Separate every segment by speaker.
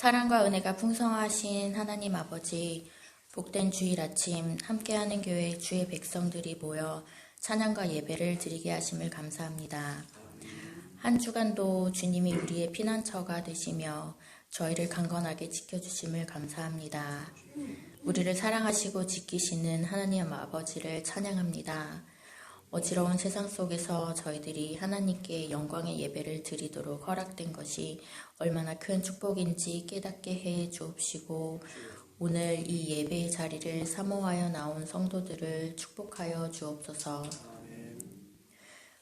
Speaker 1: 사랑과 은혜가 풍성하신 하나님 아버지, 복된 주일 아침 함께하는 교회 주의 백성들이 모여 찬양과 예배를 드리게 하심을 감사합니다. 한 주간도 주님이 우리의 피난처가 되시며 저희를 강건하게 지켜주심을 감사합니다. 우리를 사랑하시고 지키시는 하나님 아버지를 찬양합니다. 어지러운 세상 속에서 저희들이 하나님께 영광의 예배를 드리도록 허락된 것이 얼마나 큰 축복인지 깨닫게 해 주옵시고, 오늘 이 예배의 자리를 사모하여 나온 성도들을 축복하여 주옵소서.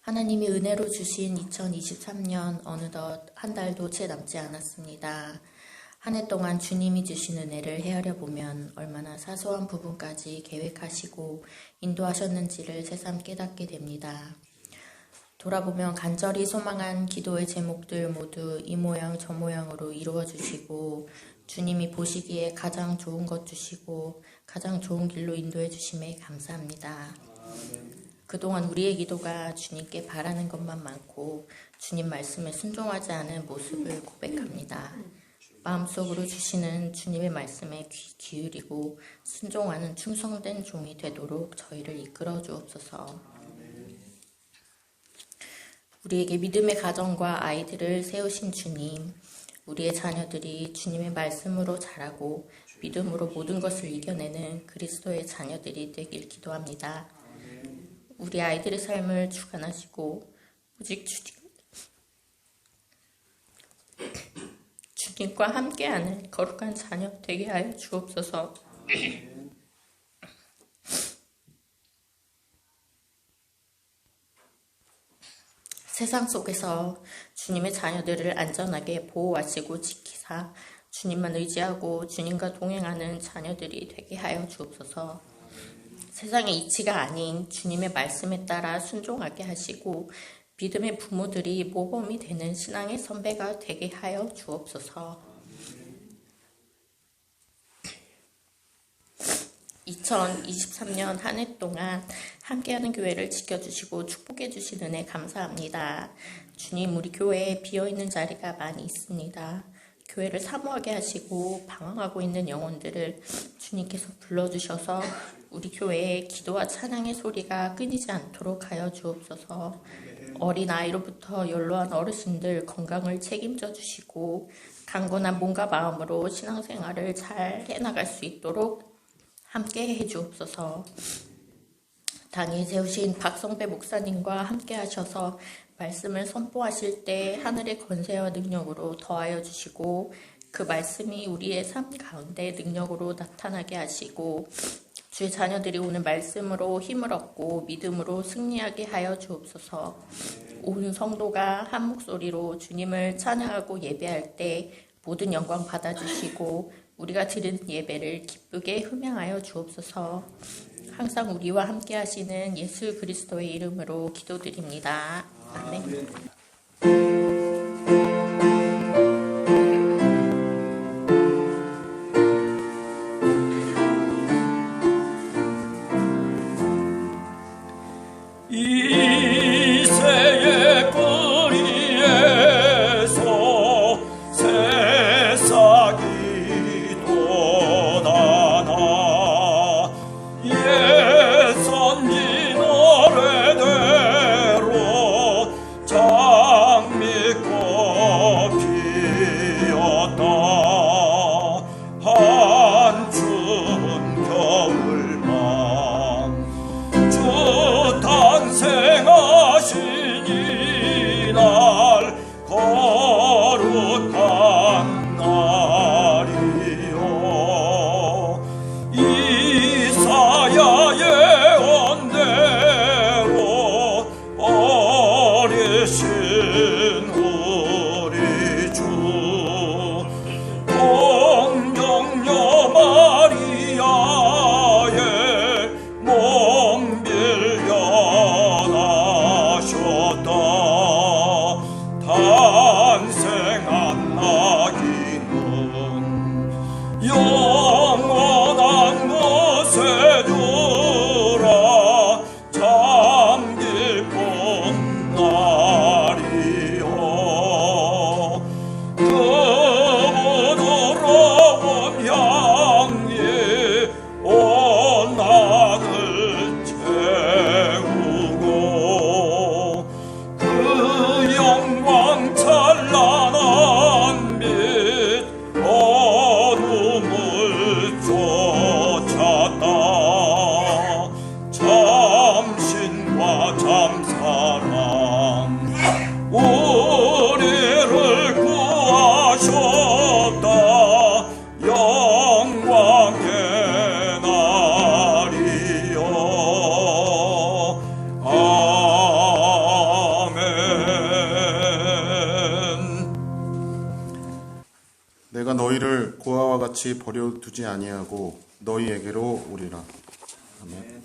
Speaker 1: 하나님이 은혜로 주신 2023년 어느덧 한 달도 채 남지 않았습니다. 한 해 동안 주님이 주신 은혜를 헤아려 보면 얼마나 사소한 부분까지 계획하시고 인도하셨는지를 새삼 깨닫게 됩니다. 돌아보면 간절히 소망한 기도의 제목들 모두 이 모양 저 모양으로 이루어 주시고, 주님이 보시기에 가장 좋은 것 주시고 가장 좋은 길로 인도해 주심에 감사합니다. 그동안 우리의 기도가 주님께 바라는 것만 많고 주님 말씀에 순종하지 않은 모습을 고백합니다. 마음속으로 주시는 주님의 말씀에 귀 기울이고 순종하는 충성된 종이 되도록 저희를 이끌어 주옵소서. 우리에게 믿음의 가정과 아이들을 세우신 주님, 우리의 자녀들이 주님의 말씀으로 자라고 믿음으로 모든 것을 이겨내는 그리스도의 자녀들이 되길 기도합니다. 우리 아이들의 삶을 주관하시고 오직 주님과 함께하는 거룩한 자녀 되게 하여 주옵소서. 세상 속에서 주님의 자녀들을 안전하게 보호하시고 지키사 주님만 의지하고 주님과 동행하는 자녀들이 되게 하여 주옵소서. 세상의 이치가 아닌 주님의 말씀에 따라 순종하게 하시고 믿음의 부모들이 모범이 되는 신앙의 선배가 되게 하여 주옵소서. 2023년 한 해 동안 함께하는 교회를 지켜주시고 축복해 주신 은혜 감사합니다. 주님, 우리 교회에 비어있는 자리가 많이 있습니다. 교회를 사모하게 하시고 방황하고 있는 영혼들을 주님께서 불러주셔서 우리 교회에 기도와 찬양의 소리가 끊이지 않도록 하여 주옵소서. 어린아이로부터 연로한 어르신들 건강을 책임져 주시고 강건한 몸과 마음으로 신앙생활을 잘 해나갈 수 있도록 함께 해 주옵소서. 당에 세우신 박성배 목사님과 함께 하셔서 말씀을 선포하실 때 하늘의 권세와 능력으로 더하여 주시고 그 말씀이 우리의 삶 가운데 능력으로 나타나게 하시고 주의 자녀들이 오늘 말씀으로 힘을 얻고 믿음으로 승리하게 하여 주옵소서. 온 성도가 한 목소리로 주님을 찬양하고 예배할 때 모든 영광 받아주시고 우리가 드리는 예배를 기쁘게 흠양하여 주옵소서. 항상 우리와 함께 하시는 예수 그리스도의 이름으로 기도드립니다. 아멘.
Speaker 2: 장미 내가 너희를 고아와 같이 버려두지 아니하고 너희에게로 오리라. 아멘.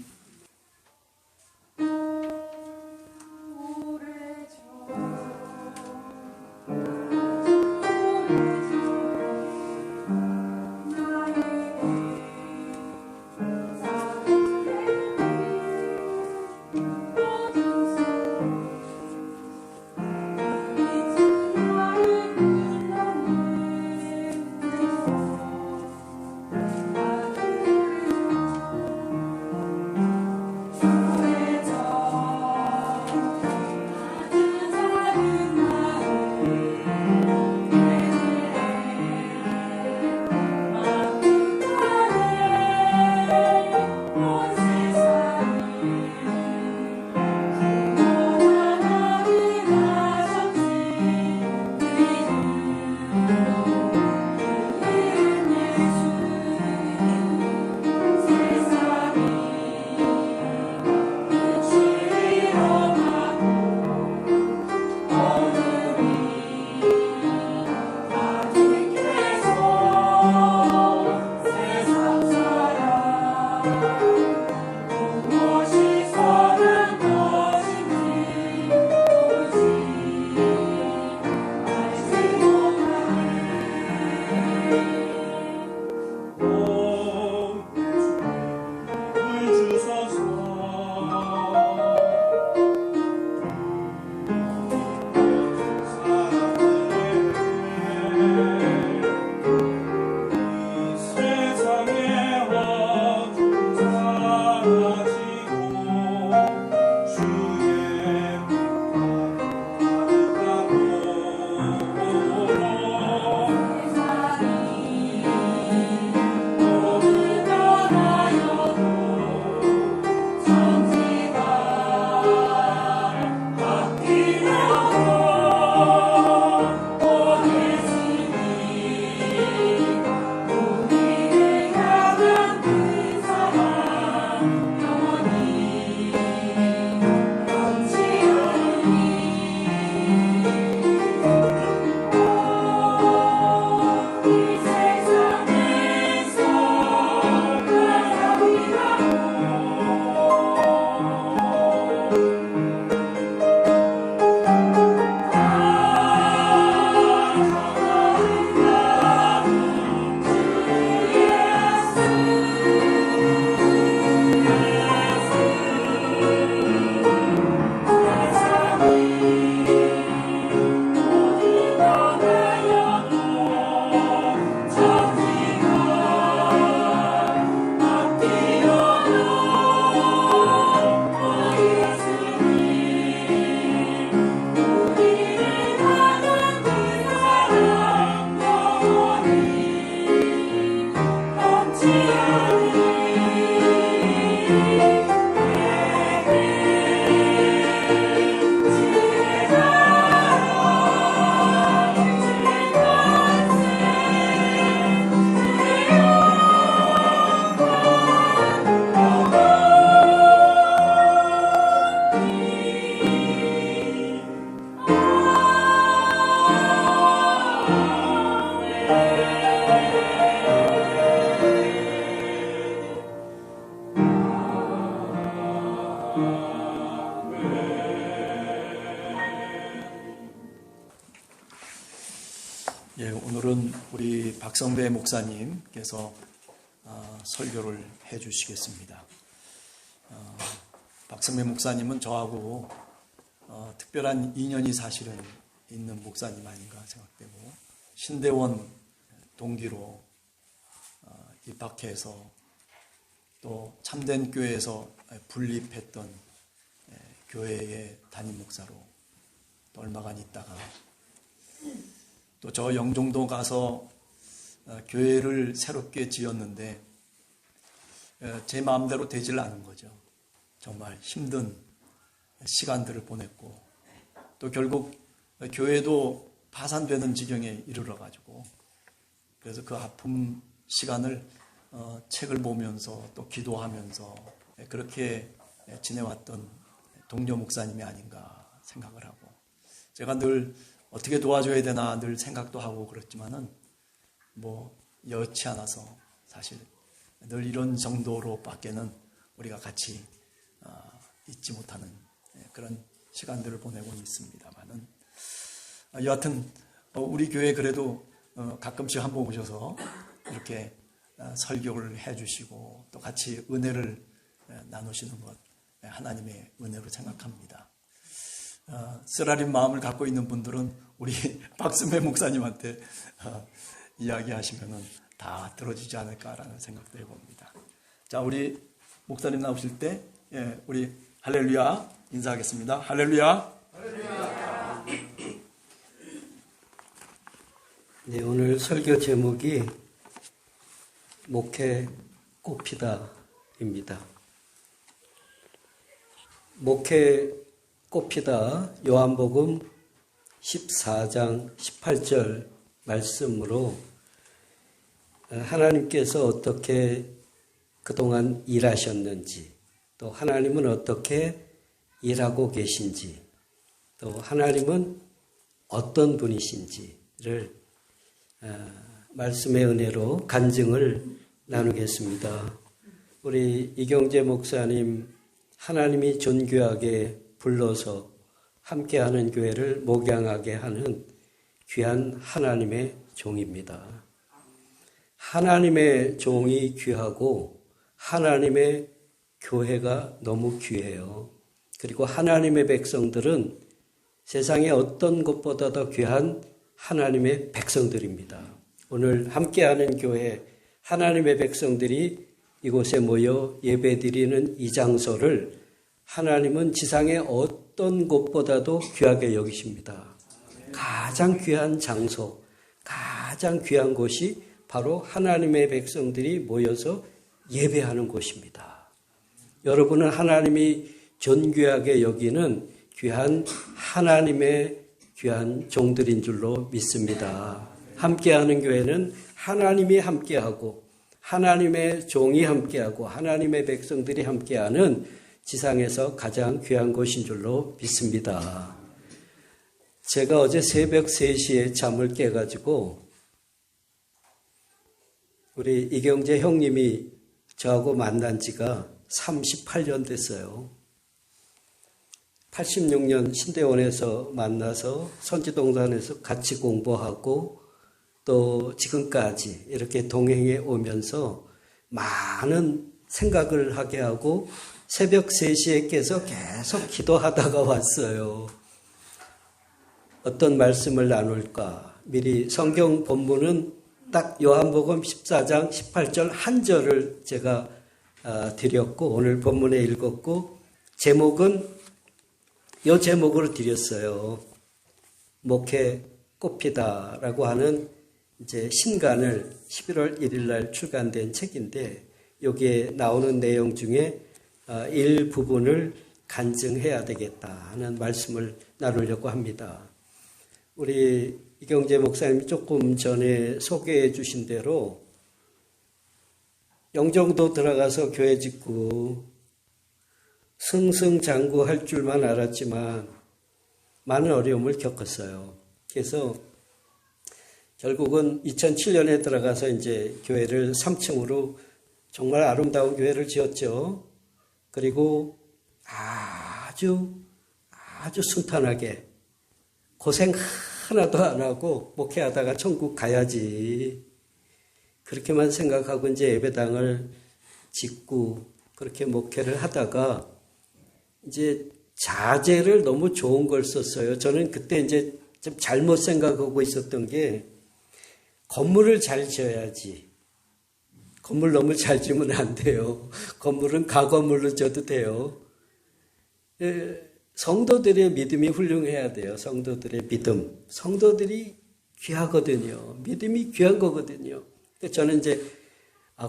Speaker 3: 예, 오늘은 우리 박성배 목사님께서 설교를 해 주시겠습니다. 박성배 목사님은 저하고 특별한 인연이 사실은 있는 목사님 아닌가 생각되고, 신대원 동기로 입학해서 또 참된 교회에서 분립했던 교회의 담임 목사로 또 얼마간 있다가 또 저 영종도 가서 교회를 새롭게 지었는데 제 마음대로 되질 않은 거죠. 정말 힘든 시간들을 보냈고, 또 결국 교회도 파산되는 지경에 이르러가지고, 그래서 그 아픔 시간을 책을 보면서 또 기도하면서 그렇게 지내왔던 동료 목사님이 아닌가 생각을 하고, 제가 늘 어떻게 도와줘야 되나 늘 생각도 하고 그렇지만은 뭐 여치 않아서 사실 늘 이런 정도로밖에는 우리가 같이 있지 못하는 그런 시간들을 보내고 있습니다만은 여하튼 우리 교회 그래도 가끔씩 한번 오셔서 이렇게 설교를 해주시고 또 같이 은혜를 나누시는 것 하나님의 은혜로 생각합니다. 쓰라린 마음을 갖고 있는 분들은 우리 박수매 목사님한테 이야기하시면은 다 들어주지 않을까라는 생각도 해봅니다. 자, 우리 목사님 나오실 때 우리 할렐루야 인사하겠습니다. 할렐루야.
Speaker 4: 네, 오늘 설교 제목이 목회 꽃피다입니다. 목회 꽃피다 요한복음 14장 18절 말씀으로 하나님께서 어떻게 그동안 일하셨는지, 또 하나님은 어떻게 일하고 계신지, 또 하나님은 어떤 분이신지를 말씀의 은혜로 간증을 나누겠습니다. 우리 이경재 목사님, 하나님이 존귀하게 불러서 함께하는 교회를 목양하게 하는 귀한 하나님의 종입니다. 하나님의 종이 귀하고 하나님의 교회가 너무 귀해요. 그리고 하나님의 백성들은 세상의 어떤 것보다 더 귀한 하나님의 백성들입니다. 오늘 함께하는 교회 하나님의 백성들이 이곳에 모여 예배드리는 이 장소를 하나님은 지상의 어떤 곳보다도 귀하게 여기십니다. 가장 귀한 장소, 가장 귀한 곳이 바로 하나님의 백성들이 모여서 예배하는 곳입니다. 여러분은 하나님이 존귀하게 여기는 귀한 하나님의 귀한 종들인 줄로 믿습니다. 함께하는 교회는 하나님이 함께하고 하나님의 종이 함께하고 하나님의 백성들이 함께하는 지상에서 가장 귀한 곳인 줄로 믿습니다. 제가 어제 새벽 3시에 잠을 깨가지고 우리 이경재 형님이 저하고 만난 지가 38년 됐어요. 86년 신대원에서 만나서 선지동산에서 같이 공부하고 또 지금까지 이렇게 동행해 오면서 많은 생각을 하게 하고 새벽 3시에 깨서 계속 기도하다가 왔어요. 어떤 말씀을 나눌까? 미리 성경 본문은 딱 요한복음 14장 18절 한 절을 제가 드렸고 오늘 본문에 읽었고 제목은 이 제목으로 드렸어요. 목회 꽃피다라고 하는 이제 신간을 11월 1일 날 출간된 책인데 여기에 나오는 내용 중에 일부분을 간증해야 되겠다 하는 말씀을 나누려고 합니다. 우리 이경재 목사님이 조금 전에 소개해 주신 대로 영종도 들어가서 교회 짓고 승승장구할 줄만 알았지만 많은 어려움을 겪었어요. 그래서 결국은 2007년에 들어가서 이제 교회를 3층으로 정말 아름다운 교회를 지었죠. 그리고 아주 순탄하게 고생 하나도 안 하고 목회하다가 천국 가야지. 그렇게만 생각하고 이제 예배당을 짓고 그렇게 목회를 하다가 이제 자재를 너무 좋은 걸 썼어요. 저는 그때 이제 좀 잘못 생각하고 있었던 게 건물을 잘 지어야지. 건물 너무 잘 지으면 안 돼요. 건물은 가건물로 지어도 돼요. 성도들의 믿음이 훌륭해야 돼요. 성도들의 믿음. 성도들이 귀하거든요. 믿음이 귀한 거거든요. 저는 이제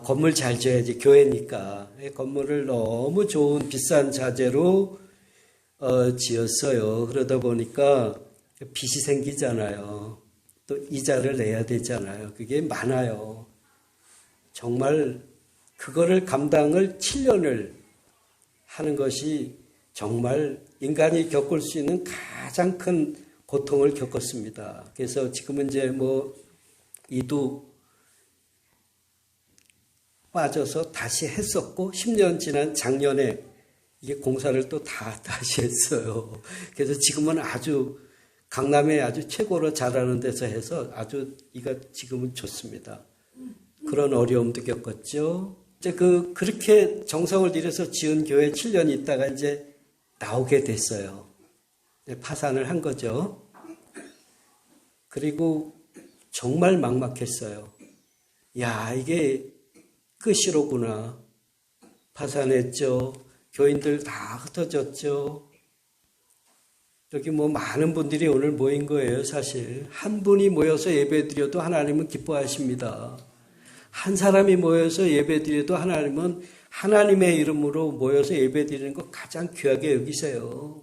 Speaker 4: 건물 잘 지어야지. 교회니까. 건물을 너무 좋은 비싼 자재로 지었어요. 그러다 보니까 빚이 생기잖아요. 또 이자를 내야 되잖아요. 그게 많아요. 정말 그거를 감당을 7년을 하는 것이 정말 인간이 겪을 수 있는 가장 큰 고통을 겪었습니다. 그래서 지금은 이제 뭐 이두 빠져서 다시 했었고 10년 지난 작년에 이게 공사를 또 다시 했어요. 그래서 지금은 아주 강남에 아주 최고로 잘하는 데서 해서 아주 이가 지금은 좋습니다. 그런 어려움도 겪었죠. 이제 그렇게 정성을 들여서 지은 교회 7년 있다가 이제 나오게 됐어요. 파산을 한 거죠. 그리고 정말 막막했어요. 야, 이게 끝이로구나. 파산했죠. 교인들 다 흩어졌죠. 여기 뭐 많은 분들이 오늘 모인 거예요, 사실. 한 분이 모여서 예배드려도 하나님은 기뻐하십니다. 한 사람이 모여서 예배드려도 하나님은 하나님의 이름으로 모여서 예배드리는 거 가장 귀하게 여기세요.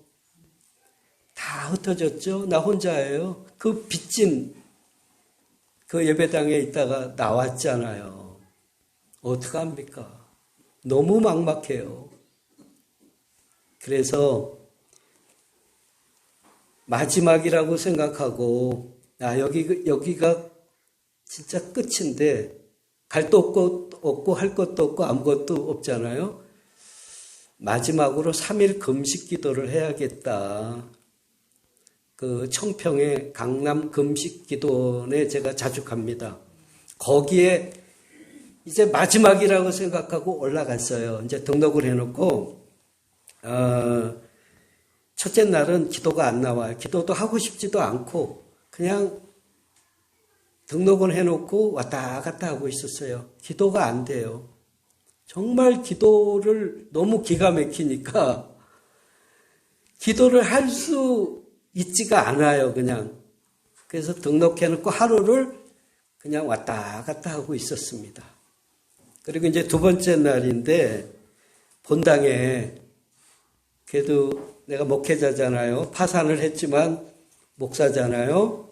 Speaker 4: 다 흩어졌죠? 나 혼자예요. 그 빚진 그 예배당에 있다가 나왔잖아요. 어떡합니까? 너무 막막해요. 그래서 마지막이라고 생각하고 여기가 진짜 끝인데 갈 것도 없고 할 것도 없고 아무것도 없잖아요. 마지막으로 3일 금식 기도를 해야겠다. 그 청평의 강남 금식 기도원에 제가 자주 갑니다. 거기에 이제 마지막이라고 생각하고 올라갔어요. 이제 등록을 해놓고 첫째 날은 기도가 안 나와요. 기도도 하고 싶지도 않고 그냥 등록을 해놓고 왔다 갔다 하고 있었어요. 기도가 안 돼요. 정말 기도를 너무 기가 막히니까 기도를 할 수 있지가 않아요. 그냥. 그래서 등록해놓고 하루를 그냥 왔다 갔다 하고 있었습니다. 그리고 이제 두 번째 날인데 본당에 그래도 내가 목회자잖아요. 파산을 했지만 목사잖아요.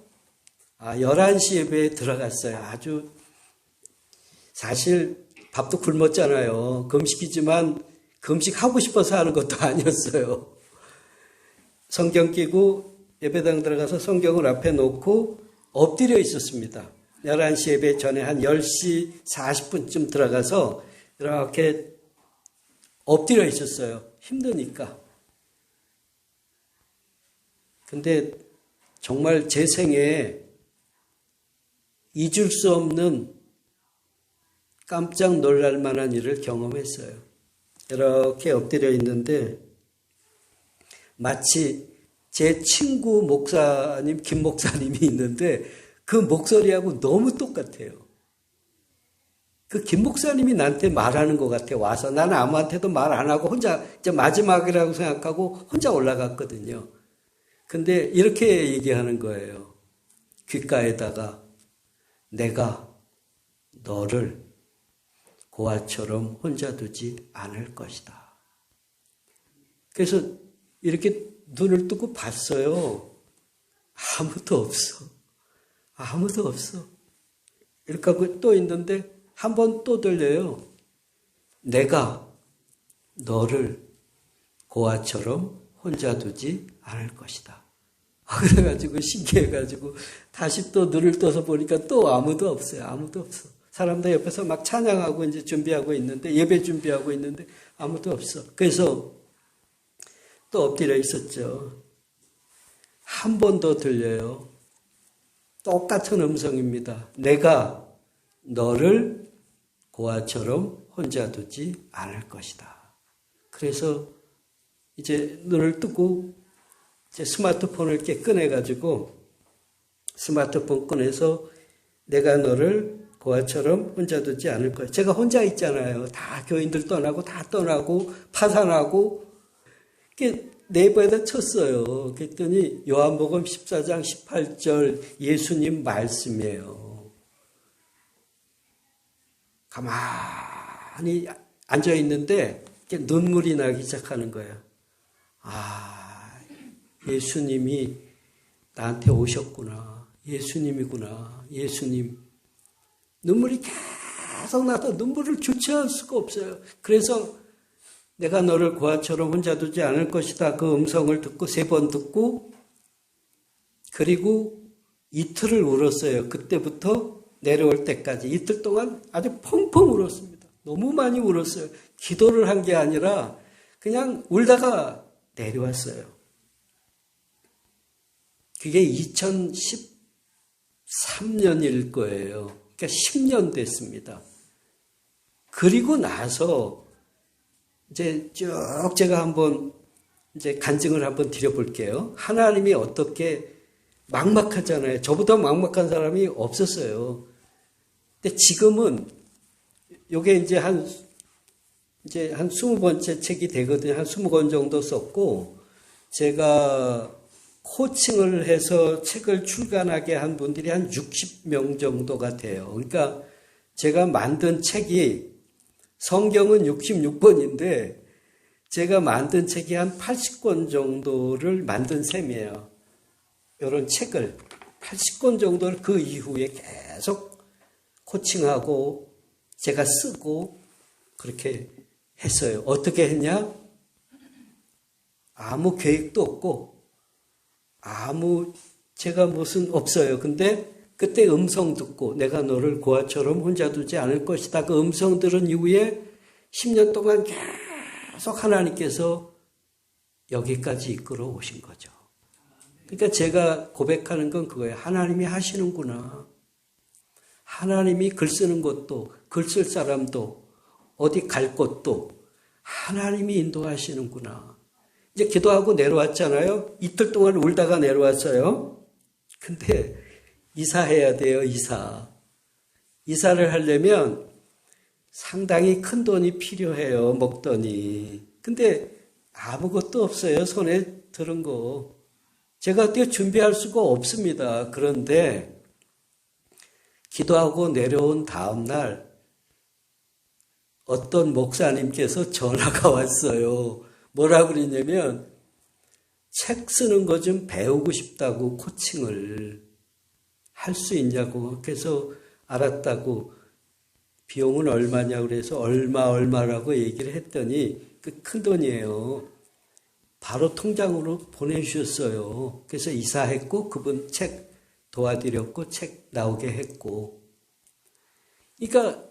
Speaker 4: 11시 예배에 들어갔어요. 아주 사실 밥도 굶었잖아요. 금식이지만 금식하고 싶어서 하는 것도 아니었어요. 성경 끼고 예배당 들어가서 성경을 앞에 놓고 엎드려 있었습니다. 11시 예배 전에 한 10시 40분쯤 들어가서 이렇게 엎드려 있었어요. 힘드니까. 근데 정말 제 생에 잊을 수 없는 깜짝 놀랄 만한 일을 경험했어요. 이렇게 엎드려 있는데 마치 제 친구 목사님, 김 목사님이 있는데 그 목소리하고 너무 똑같아요. 그 김 목사님이 나한테 말하는 것 같아요. 와서 나는 아무한테도 말 안 하고 혼자 이제 마지막이라고 생각하고 혼자 올라갔거든요. 근데 이렇게 얘기하는 거예요. 귓가에다가 내가 너를 고아처럼 혼자 두지 않을 것이다. 그래서 이렇게 눈을 뜨고 봤어요. 아무도 없어. 아무도 없어. 이렇게 하고 또 있는데 한 번 또 들려요. 내가 너를 고아처럼 혼자 두지 않을 것이다. 그래가지고 신기해가지고 다시 또 눈을 떠서 보니까 또 아무도 없어요. 아무도 없어. 사람들 옆에서 막 찬양하고 이제 준비하고 있는데 예배 준비하고 있는데 아무도 없어. 그래서 또 엎드려 있었죠. 한 번 더 들려요. 똑같은 음성입니다. 내가 너를 고아처럼 혼자 두지 않을 것이다. 그래서 이제 눈을 뜨고 제 스마트폰을 이렇게 꺼내가지고 스마트폰 꺼내서 내가 너를 고아처럼 혼자 두지 않을 거야. 제가 혼자 있잖아요. 다 교인들 떠나고 다 떠나고 파산하고 네이버에다 쳤어요. 그랬더니 요한복음 14장 18절 예수님 말씀이에요. 가만히 앉아있는데 눈물이 나기 시작하는 거예요. 예수님이 나한테 오셨구나. 예수님이구나. 예수님. 눈물이 계속 나서 눈물을 주체할 수가 없어요. 그래서 내가 너를 고아처럼 혼자 두지 않을 것이다. 그 음성을 듣고 3번 듣고 그리고 이틀을 울었어요. 그때부터 내려올 때까지 이틀 동안 아주 펑펑 울었습니다. 너무 많이 울었어요. 기도를 한 게 아니라 그냥 울다가 내려왔어요. 그게 2013년일 거예요. 그러니까 10년 됐습니다. 그리고 나서 이제 쭉 제가 한번 이제 간증을 한번 드려볼게요. 하나님이 어떻게 막막하잖아요. 저보다 막막한 사람이 없었어요. 근데 지금은 요게 이제 한 20번째 책이 되거든요. 한 20권 정도 썼고, 제가 코칭을 해서 책을 출간하게 한 분들이 한 60명 정도가 돼요. 그러니까 제가 만든 책이 성경은 66권인데 제가 만든 책이 한 80권 정도를 만든 셈이에요. 이런 책을 80권 정도를 그 이후에 계속 코칭하고 제가 쓰고 그렇게 했어요. 어떻게 했냐? 아무 계획도 없고 제가 무슨 없어요. 근데 그때 음성 듣고 내가 너를 고아처럼 혼자 두지 않을 것이다. 그 음성 들은 이후에 10년 동안 계속 하나님께서 여기까지 이끌어 오신 거죠. 그러니까 제가 고백하는 건 그거예요. 하나님이 하시는구나. 하나님이 글 쓰는 것도, 글 쓸 사람도, 어디 갈 곳도 하나님이 인도하시는구나. 이제 기도하고 내려왔잖아요. 이틀 동안 울다가 내려왔어요. 근데 이사해야 돼요, 이사. 이사를 하려면 상당히 큰 돈이 필요해요, 먹더니. 근데 아무것도 없어요, 손에 들은 거. 제가 어떻게 준비할 수가 없습니다. 그런데 기도하고 내려온 다음 날 어떤 목사님께서 전화가 왔어요. 뭐라 그러냐면 책 쓰는 거 좀 배우고 싶다고 코칭을 할 수 있냐고. 그래서 알았다고. 비용은 얼마냐고 그래서 얼마라고 얘기를 했더니 그 큰 돈이에요. 바로 통장으로 보내주셨어요. 그래서 이사했고 그분 책 도와드렸고 책 나오게 했고. 그러니까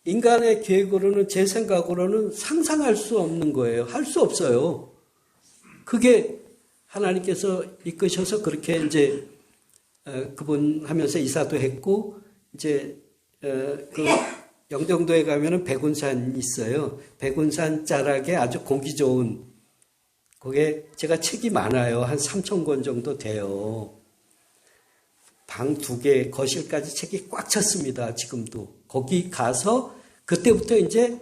Speaker 4: 인간의 계획으로는 제 생각으로는 상상할 수 없는 거예요. 할 수 없어요. 그게 하나님께서 이끄셔서 그렇게 이제 그분 하면서 이사도 했고 이제 그 영종도에 가면은 백운산 있어요. 백운산 자락에 아주 공기 좋은 거기에 제가 책이 많아요. 한 3,000권 정도 돼요. 방 2개, 거실까지 책이 꽉 찼습니다. 지금도. 거기 가서 그때부터 이제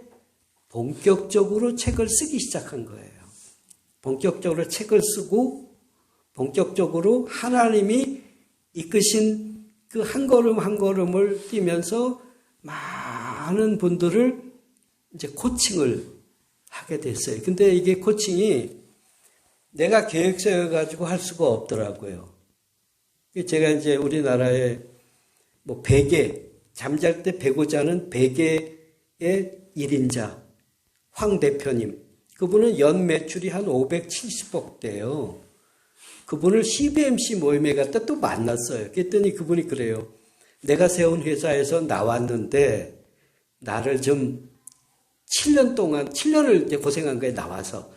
Speaker 4: 본격적으로 책을 쓰기 시작한 거예요. 본격적으로 책을 쓰고 본격적으로 하나님이 이끄신 그 한 걸음 한 걸음을 뛰면서 많은 분들을 이제 코칭을 하게 됐어요. 근데 이게 코칭이 내가 계획 세워가지고 할 수가 없더라고요. 제가 이제 우리나라에 뭐 베개, 잠잘 때 베고 자는 베개의 1인자, 황 대표님. 그분은 연 매출이 한 570억 대요. 그분을 CBMC 모임에 갔다 또 만났어요. 그랬더니 그분이 그래요. 내가 세운 회사에서 나왔는데 나를 좀 7년을 이제 고생한 거에 나와서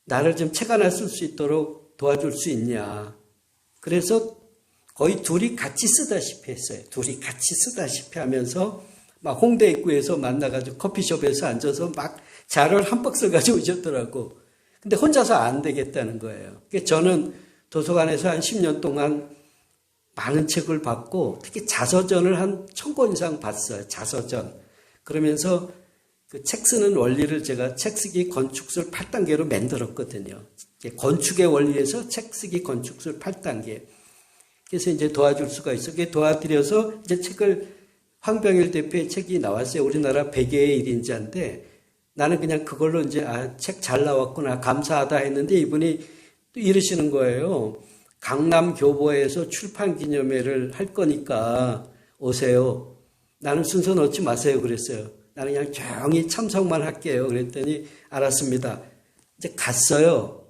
Speaker 4: 나를 좀 책 하나 쓸 수 있도록 도와줄 수 있냐. 그래서 거의 둘이 같이 쓰다시피 했어요. 둘이 같이 쓰다시피 하면서 막 홍대 입구에서 만나가지고 커피숍에서 앉아서 막 자료를 한 박스 가지고 오셨더라고. 근데 혼자서 안 되겠다는 거예요. 저는 도서관에서 한 10년 동안 많은 책을 봤고 특히 자서전을 한 1,000권 이상 봤어요. 자서전. 그러면서 그 책 쓰는 원리를 제가 책 쓰기 건축술 8단계로 만들었거든요. 건축의 원리에서 책 쓰기 건축술 8단계. 그래서 이제 도와줄 수가 있어. 그게 도와드려서 이제 책을 황병일 대표의 책이 나왔어요. 우리나라 100개의 1인자인데 나는 그냥 그걸로 이제 책 잘 나왔구나 감사하다 했는데 이분이 또 이러시는 거예요. 강남 교보에서 출판 기념회를 할 거니까 오세요. 나는 순서 넣지 마세요. 그랬어요. 나는 그냥 조용히 참석만 할게요. 그랬더니 알았습니다. 이제 갔어요.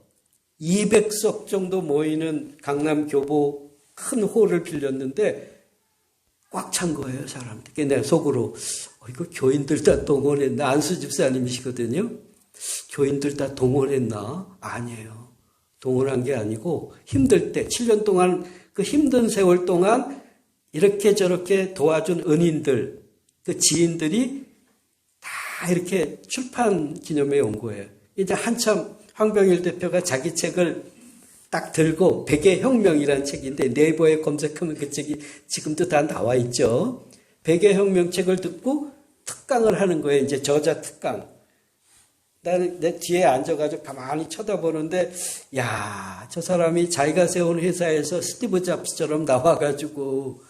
Speaker 4: 200석 정도 모이는 강남 교보 큰 홀을 빌렸는데 꽉 찬 거예요, 사람들. 내가 속으로 이거 교인들 다 동원했나? 안수 집사님이시거든요. 교인들 다 동원했나? 아니에요. 동원한 게 아니고 힘들 때 7년 동안 그 힘든 세월 동안 이렇게 저렇게 도와준 은인들, 그 지인들이 다 이렇게 출판 기념회에 온 거예요. 이제 한참 황병일 대표가 자기 책을 딱 들고 백의혁명이라는 책인데 네이버에 검색하면 그 책이 지금도 다 나와 있죠. 백의혁명 책을 듣고 특강을 하는 거예요. 이제 저자 특강. 나는 내 뒤에 앉아가지고 가만히 쳐다보는데, 야, 저 사람이 자기가 세운 회사에서 스티브 잡스처럼 나와가지고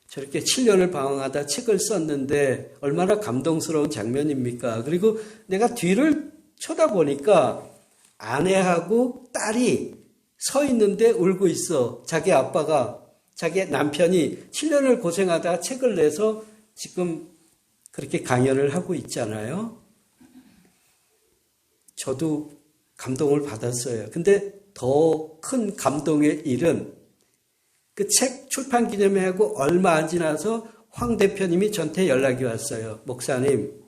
Speaker 4: 저렇게 7년을 방황하다 책을 썼는데 얼마나 감동스러운 장면입니까? 그리고 내가 뒤를 쳐다보니까 아내하고 딸이 서 있는데 울고 있어. 자기 아빠가, 자기 남편이 7년을 고생하다 책을 내서 지금 그렇게 강연을 하고 있잖아요. 저도 감동을 받았어요. 근데 더 큰 감동의 일은 그 책 출판 기념회하고 얼마 안 지나서 황 대표님이 저한테 연락이 왔어요. 목사님,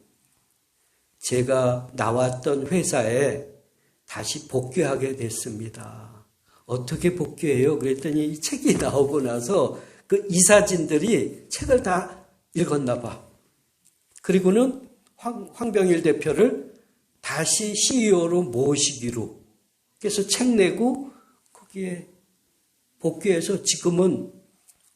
Speaker 4: 제가 나왔던 회사에 다시 복귀하게 됐습니다. 어떻게 복귀해요? 그랬더니 이 책이 나오고 나서 그 이사진들이 책을 다 읽었나 봐. 그리고는 황병일 대표를 다시 CEO로 모시기로. 그래서 책 내고 거기에 복귀해서 지금은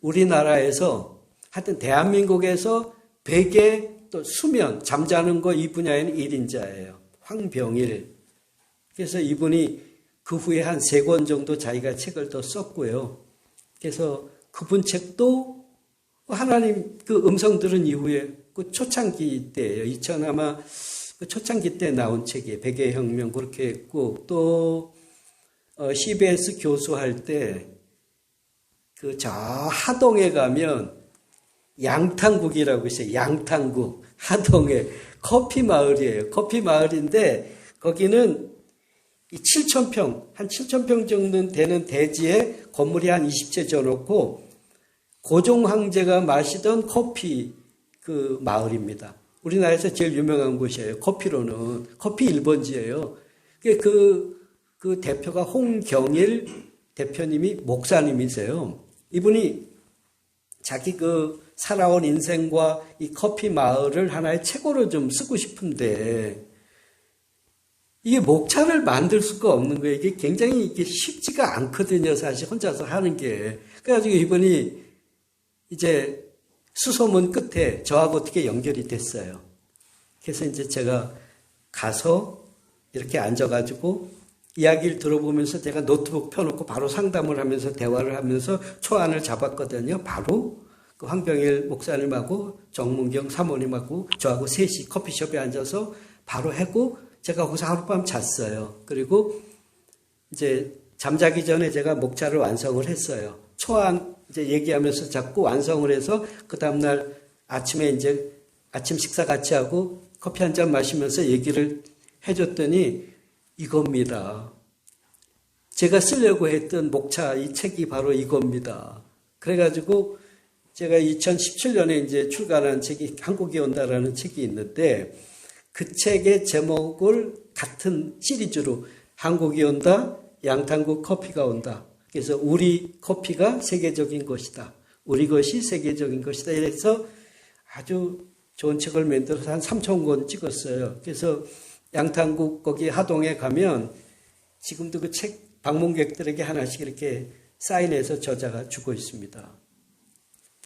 Speaker 4: 우리나라에서 하여튼 대한민국에서 베개 또 수면, 잠자는 거 이 분야에는 1인자예요. 황병일. 그래서 이분이 그 후에 한 3권 정도 자기가 책을 더 썼고요. 그래서 그분 책도 하나님 그 음성 들은 이후에 그 초창기 때예요. 2000 아마 그 초창기 때 나온 책이에요. 백의혁명 그렇게 했고 또 CBS 교수할 때 그 저 하동에 가면 양탕국이라고 있어요. 양탕국 하동에 커피 마을이에요. 커피 마을인데 거기는 이 7,000평, 한 7,000평 정도 되는 대지에 건물이 한 20채 지어놓고 고종 황제가 마시던 커피 그 마을입니다. 우리나라에서 제일 유명한 곳이에요. 커피로는. 커피 1번지예요. 그 대표가 홍경일 대표님이 목사님이세요. 이분이 자기 그 살아온 인생과 이 커피 마을을 하나의 책으로 좀 쓰고 싶은데 이게 목차를 만들 수가 없는 거예요. 이게 굉장히 이게 쉽지가 않거든요. 사실 혼자서 하는 게. 그래가지고 이분이 이제 수소문 끝에 저하고 어떻게 연결이 됐어요. 그래서 이제 제가 가서 이렇게 앉아가지고 이야기를 들어보면서 제가 노트북 펴놓고 바로 상담을 하면서 대화를 하면서 초안을 잡았거든요. 바로 그 황병일 목사님하고 정문경 사모님하고 저하고 셋이 커피숍에 앉아서 바로 하고 제가 거기서 하룻밤 잤어요. 그리고 이제 잠자기 전에 제가 목차를 완성을 했어요. 초안 이제 얘기하면서 자꾸 완성을 해서 그 다음날 아침에 이제 아침 식사 같이 하고 커피 한 잔 마시면서 얘기를 해줬더니 이겁니다. 제가 쓰려고 했던 목차 이 책이 바로 이겁니다. 그래가지고 제가 2017년에 이제 출간한 책이 한국이 온다라는 책이 있는데 그 책의 제목을 같은 시리즈로 한국이 온다, 양탄국 커피가 온다. 그래서 우리 커피가 세계적인 것이다. 우리 것이 세계적인 것이다. 이래서 아주 좋은 책을 만들어서 한 3,000권 찍었어요. 그래서 양탄국 거기 하동에 가면 지금도 그 책 방문객들에게 하나씩 이렇게 사인해서 저자가 주고 있습니다.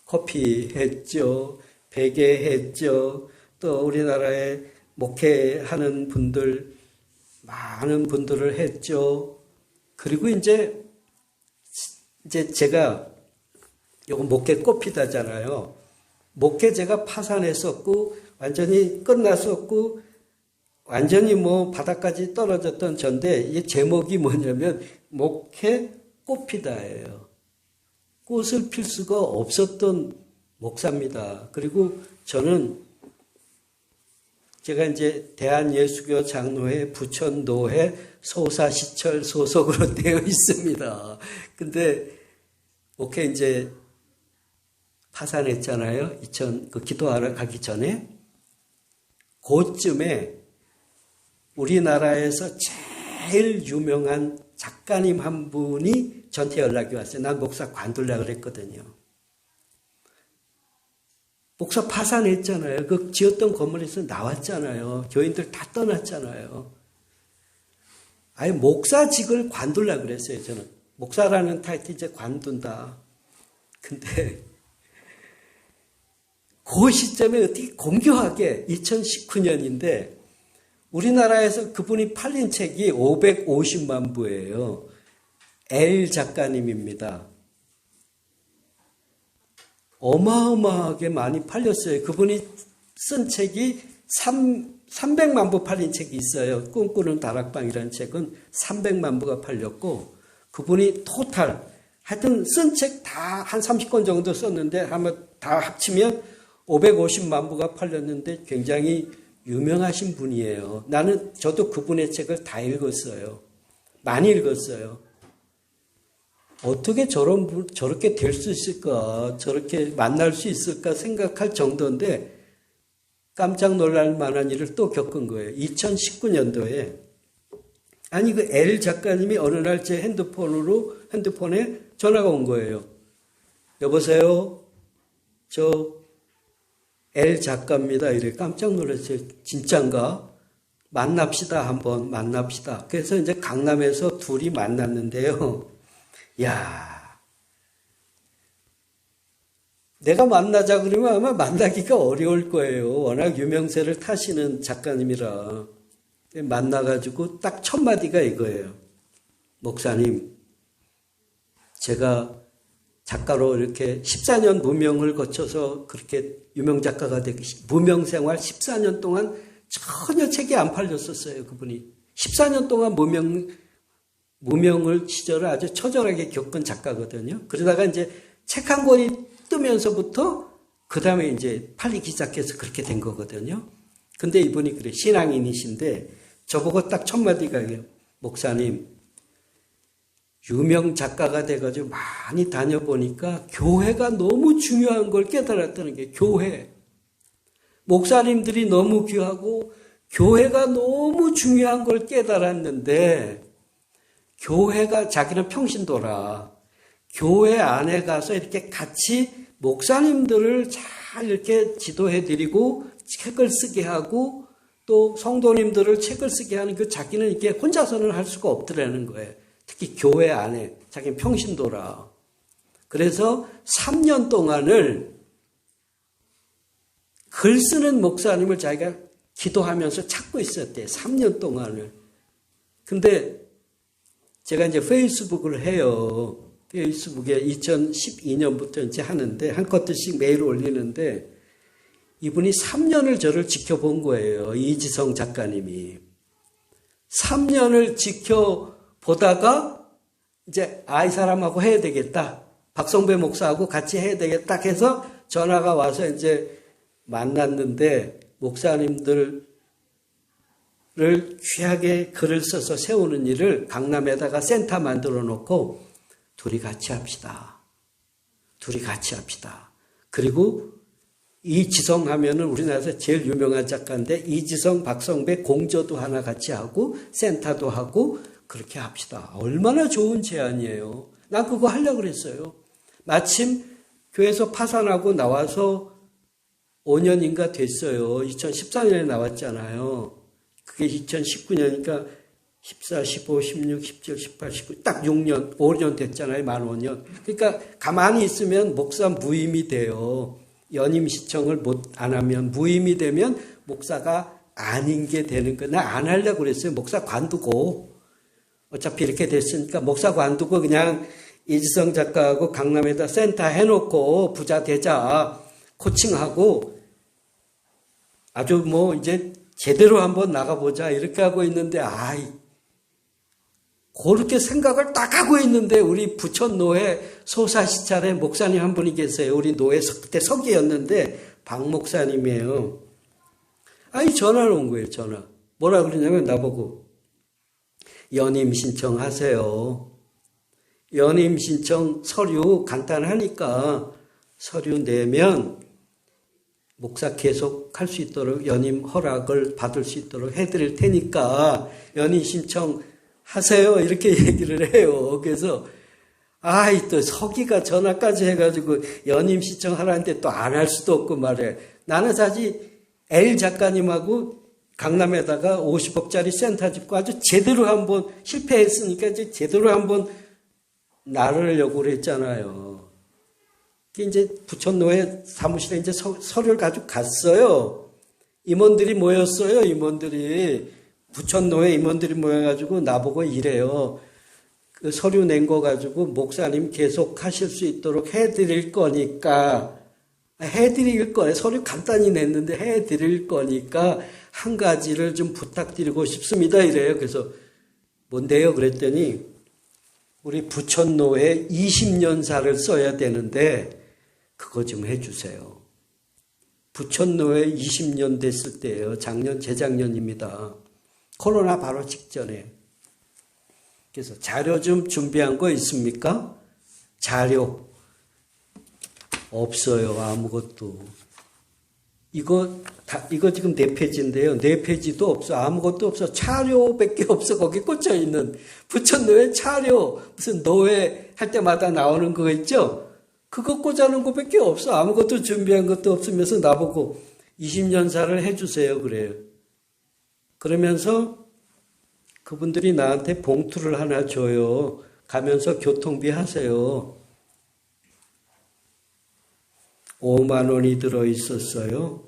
Speaker 4: 커피 했죠. 베개 했죠. 또 우리나라에 목회하는 분들 많은 분들을 했죠. 그리고 이제 제가 요거 목회 꽃피다잖아요. 목회 제가 파산했었고 완전히 끝났었고 완전히 뭐 바닥까지 떨어졌던 전데 이 제목이 뭐냐면 목회 꽃피다예요. 꽃을 필 수가 없었던 목사입니다. 그리고 저는 제가 이제 대한예수교 장로회 부천노회 소사시철 소속으로 되어 있습니다. 근데 목회 이제 파산했잖아요. 그 기도하러 가기 전에. 그쯤에 우리나라에서 제일 유명한 작가님 한 분이 저한테 연락이 왔어요. 난 목사 관둘라 그랬거든요. 목사 파산했잖아요. 그 지었던 건물에서 나왔잖아요. 교인들 다 떠났잖아요. 아예 목사직을 관둘라 그랬어요, 저는. 목사라는 타이틀 이제 관둔다. 근데 그 시점에 어떻게 공교하게 2019년인데 우리나라에서 그분이 팔린 책이 550만 부예요. L 작가님입니다. 어마어마하게 많이 팔렸어요. 그분이 쓴 책이 300만 부 팔린 책이 있어요. 꿈꾸는 다락방이라는 책은 300만 부가 팔렸고 그분이 토탈 하여튼 쓴 책 다 한 30권 정도 썼는데 한번 다 합치면 550만 부가 팔렸는데 굉장히 유명하신 분이에요. 저도 그분의 책을 다 읽었어요. 많이 읽었어요. 어떻게 저렇게 될 수 있을까? 저렇게 만날 수 있을까? 생각할 정도인데 깜짝 놀랄 만한 일을 또 겪은 거예요. 2019년도에. 아니, 그 L 작가님이 어느 날 제 핸드폰에 전화가 온 거예요. 여보세요? 저 L 작가입니다. 이래 깜짝 놀랐어요. 진짠가? 만납시다. 한번 만납시다. 그래서 이제 강남에서 둘이 만났는데요. 야, 내가 만나자 그러면 아마 만나기가 어려울 거예요. 워낙 유명세를 타시는 작가님이라. 만나가지고 딱 첫 마디가 이거예요. 목사님, 제가 작가로 이렇게 14년 무명을 거쳐서 그렇게 유명 작가가 되기, 무명 생활 14년 동안 전혀 책이 안 팔렸었어요, 그분이. 14년 동안 무명을 시절을 아주 처절하게 겪은 작가거든요. 그러다가 이제 책 한 권이 뜨면서부터 그 다음에 이제 팔리기 시작해서 그렇게 된 거거든요. 근데 이분이 그래, 신앙인이신데 저보고 딱 첫 마디가 이게요. 목사님, 유명 작가가 돼가지고 많이 다녀보니까 교회가 너무 중요한 걸 깨달았다는 게 교회. 목사님들이 너무 귀하고 교회가 너무 중요한 걸 깨달았는데 교회가 자기는 평신도라. 교회 안에 가서 이렇게 같이 목사님들을 잘 이렇게 지도해드리고 책을 쓰게 하고 또 성도님들을 책을 쓰게 하는 그 자기는 이렇게 혼자서는 할 수가 없더라는 거예요. 특히 교회 안에 자기는 평신도라. 그래서 3년 동안을 글 쓰는 목사님을 자기가 기도하면서 찾고 있었대요. 3년 동안을. 근데 제가 이제 페이스북을 해요. 페이스북에 2012년부터 이제 하는데 한 것들씩 매일 올리는데 이분이 3년을 저를 지켜본 거예요. 이지성 작가님이. 3년을 지켜보다가 이제 이 사람하고 해야 되겠다. 박성배 목사하고 같이 해야 되겠다 해서 전화가 와서 이제 만났는데 목사님들을 귀하게 글을 써서 세우는 일을 강남에다가 센터 만들어 놓고 둘이 같이 합시다. 둘이 같이 합시다. 그리고 이지성 하면은 우리나라에서 제일 유명한 작가인데 이지성, 박성배 공저도 하나 같이 하고 센터도 하고 그렇게 합시다. 얼마나 좋은 제안이에요. 난 그거 하려고 그랬어요. 마침 교회에서 파산하고 나와서 5년인가 됐어요. 2014년에 나왔잖아요. 그게 2019년이니까 14, 15, 16, 17, 18, 19, 딱 6년, 5년 됐잖아요. 만 5년. 그러니까 가만히 있으면 목사 무임이 돼요. 연임 시청을 안 하면 무임이 되면 목사가 아닌 게 되는 거예요. 나 안 하려고 그랬어요. 목사 관두고. 어차피 이렇게 됐으니까 목사 관두고 그냥 이지성 작가하고 강남에다 센터 해놓고 부자 되자. 코칭하고 아주 뭐 이제 제대로 한번 나가보자. 이렇게 하고 있는데, 그렇게 생각을 딱 하고 있는데 우리 부천노회 소사시찰에 목사님 한 분이 계세요. 우리 노회 그때 서기였는데 박 목사님이에요. 전화를 온 거예요. 전화. 뭐라 그러냐면 나보고 연임 신청하세요. 연임 신청 서류 간단하니까 서류 내면 목사 계속 할 수 있도록 연임 허락을 받을 수 있도록 해드릴 테니까 연임 신청하세요. 이렇게 얘기를 해요. 그래서 또 서기가 전화까지 해가지고 연임 신청하라는데 또 안 할 수도 없고 말이에요. 나는 사실 L 작가님하고 강남에다가 50억짜리 센터 짓고 아주 제대로 한번 실패했으니까 이제 제대로 한번 나르려고 했잖아요. 이제 부천노회 사무실에 이제 서류를 가지고 갔어요. 임원들이 모였어요. 부천노회 임원들이 모여가지고 나보고 이래요. 그 서류 낸 거 가지고 목사님 계속 하실 수 있도록 해드릴 거니까 서류 간단히 냈는데 해드릴 거니까 한 가지를 좀 부탁드리고 싶습니다. 이래요. 그래서 뭔데요? 그랬더니 우리 부천노회 20년사를 써야 되는데 그거 좀 해주세요. 부천노회 20년 됐을 때예요. 재작년입니다. 코로나 바로 직전에. 그래서 자료 좀 준비한 거 있습니까? 자료 없어요. 아무것도. 이거 지금 4페이지인데요. 4페이지도 없어. 아무것도 없어. 차료밖에 없어. 거기 꽂혀 있는. 부천노회 차료. 무슨 노회 할 때마다 나오는 거 있죠? 그거 꽂아놓은 거밖에 없어. 아무것도 준비한 것도 없으면서 나보고 20년사를 해주세요. 그래요. 그러면서 그분들이 나한테 봉투를 하나 줘요. 가면서 교통비 하세요. 5만 원이 들어있었어요.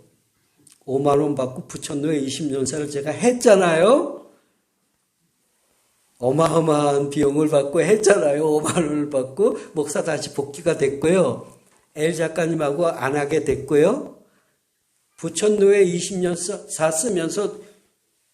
Speaker 4: 5만 원 받고 부천노회 20년사를 제가 했잖아요. 어마어마한 비용을 받고 했잖아요. 5만 원을 받고 목사 다시 복귀가 됐고요. L 작가님하고 안 하게 됐고요. 부천노회 20년사 쓰면서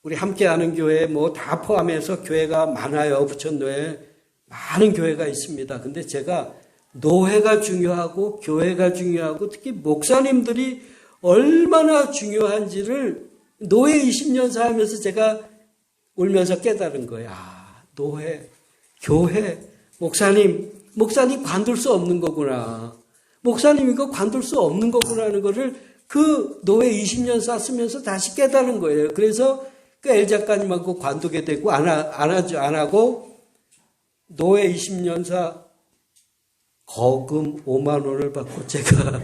Speaker 4: 우리 함께하는 교회 다 포함해서 교회가 많아요. 부천노회 많은 교회가 있습니다. 근데 제가 노회가 중요하고 교회가 중요하고 특히 목사님들이 얼마나 중요한지를 노회 20년사 하면서 제가 울면서 깨달은 거예요. 노회, 교회, 목사님 관둘 수 없는 거구나. 목사님 이거 관둘 수 없는 거구나 하는 거를 그 노회 20년사 쓰면서 다시 깨달은 거예요. 그래서 그 L 작가님하고 관두게 되고 안 하고 노회 20년사 거금 5만 원을 받고 제가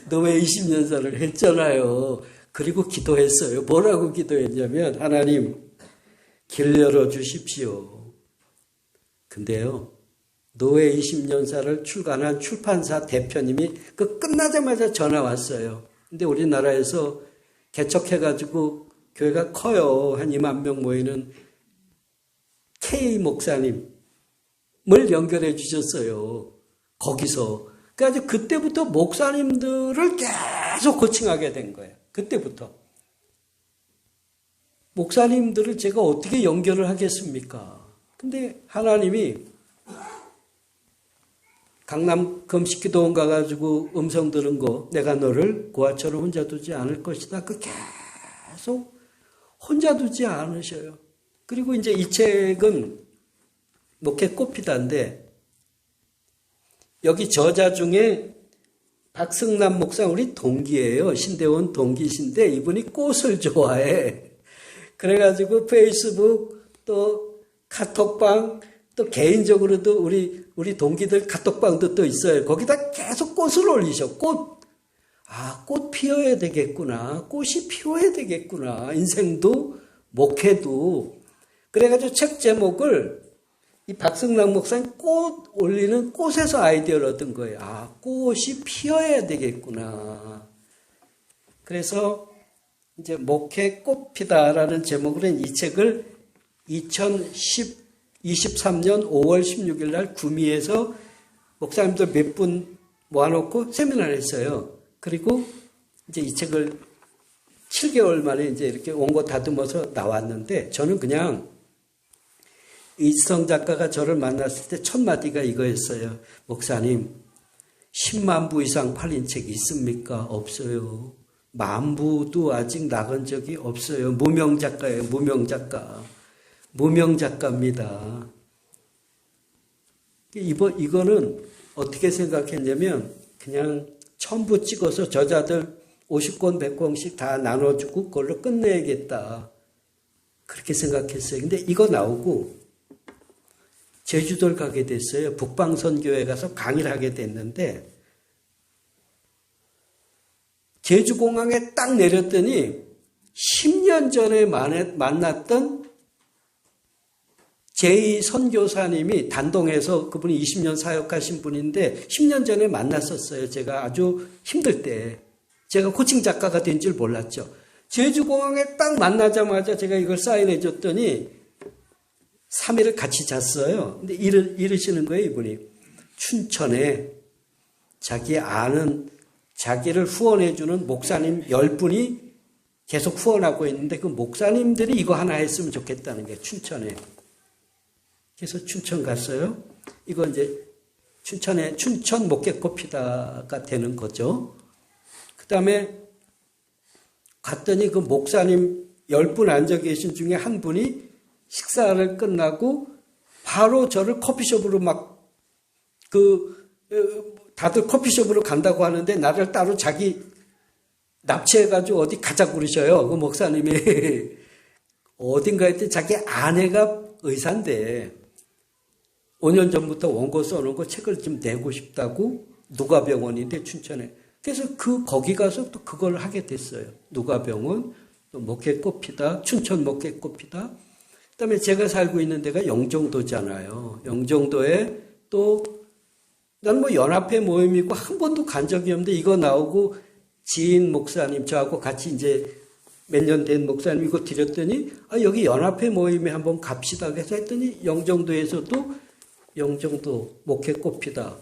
Speaker 4: 노회 20년사를 했잖아요. 그리고 기도했어요. 뭐라고 기도했냐면 하나님 길 열어주십시오. 근데요. 노회 20년사를 출간한 출판사 대표님이 그 끝나자마자 전화 왔어요. 근데 우리나라에서 개척해가지고 교회가 커요. 한 2만 명 모이는 K 목사님을 연결해 주셨어요. 거기서. 그래서 그때부터 목사님들을 계속 코칭하게 된 거예요. 그때부터. 목사님들을 제가 어떻게 연결을 하겠습니까? 근데 하나님이 강남 금식기도원 가가지고 음성 들은 거 내가 너를 고아처럼 혼자 두지 않을 것이다. 그 계속 혼자 두지 않으셔요. 그리고 이제 이 책은 목회 꽃피다인데 여기 저자 중에 박승남 목사 우리 동기예요. 신대원 동기신데 이분이 꽃을 좋아해. 그래가지고 페이스북 또 카톡방 또 개인적으로도 우리 동기들 카톡방도 또 있어요. 거기다 계속 꽃을 올리셔. 꽃 피워야 되겠구나. 꽃이 피워야 되겠구나. 인생도 목회도. 그래가지고 책 제목을 이 박승남 목사님 꽃 올리는 꽃에서 아이디어를 얻은 거예요. 꽃이 피어야 되겠구나. 그래서 이제 목회 꽃피다라는 제목으로 이 책을 2023년 5월 16일 날 구미에서 목사님들 몇 분 모아놓고 세미나를 했어요. 그리고 이제 이 책을 7개월 만에 이제 이렇게 원고 다듬어서 나왔는데 저는 그냥 이지성 작가가 저를 만났을 때 첫 마디가 이거였어요. 목사님, 10만 부 이상 팔린 책이 있습니까? 없어요. 10,000부도 아직 나간 적이 없어요. 무명 작가예요. 무명 작가. 무명 작가입니다. 이거는 어떻게 생각했냐면 그냥 첨부 찍어서 저자들 50권, 100권씩 다 나눠주고 그걸로 끝내야겠다. 그렇게 생각했어요. 근데 이거 나오고 제주도를 가게 됐어요. 북방선교회 가서 강의를 하게 됐는데 제주공항에 딱 내렸더니 10년 전에 만났던 제2선교사님이 단동에서 그분이 20년 사역하신 분인데 10년 전에 만났었어요. 제가 아주 힘들 때. 제가 코칭 작가가 된 줄 몰랐죠. 제주공항에 딱 만나자마자 제가 이걸 사인해 줬더니 3일을 같이 잤어요. 근데 이러시는 거예요, 이분이. 춘천에 자기 아는 자기를 후원해주는 목사님 10분이 계속 후원하고 있는데 그 목사님들이 이거 하나 했으면 좋겠다는 게 춘천에. 그래서 춘천 갔어요. 이거 이제 춘천에 춘천 목회코피다가 되는 거죠. 그 다음에 갔더니 그 목사님 10분 앉아 계신 중에 한 분이 식사를 끝나고 바로 저를 커피숍으로 다들 커피숍으로 간다고 하는데 나를 따로 자기 납치해가지고 어디 가자고 그러셔요. 그 목사님이. 어딘가 했더니 자기 아내가 의사인데 5년 전부터 원고 써놓고 책을 좀 내고 싶다고 누가병원인데 춘천에. 그래서 거기 가서 또 그걸 하게 됐어요. 누가병원, 또 목회꽃피다, 춘천 목회꽃피다. 그다음에 제가 살고 있는 데가 영종도잖아요. 영종도에 또 난 뭐 연합회 모임이고 한 번도 간 적이 없는데 이거 나오고 지인 목사님 저하고 같이 이제 몇 년 된 목사님 이거 드렸더니 여기 연합회 모임에 한번 갑시다. 그래서 했더니 영종도에서도 영종도 목회꽃피다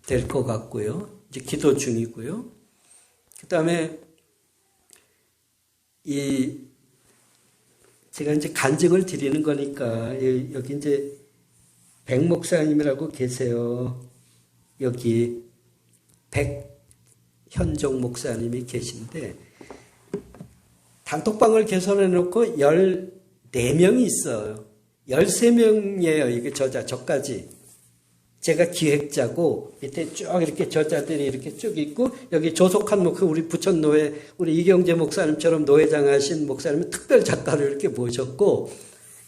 Speaker 4: 될 것 같고요. 이제 기도 중이고요. 그다음에 제가 이제 간증을 드리는 거니까 여기 이제 백 목사님이라고 계세요. 여기 백현종 목사님이 계신데 단톡방을 개설해 놓고 14명이 있어요. 13명이에요. 이게 저까지. 제가 기획자고 밑에 쭉 이렇게 저자들이 이렇게 쭉 있고 여기 조속한 목사 우리 부천노회 우리 이경재 목사님처럼 노회장 하신 목사님은 특별 작가를 이렇게 모셨고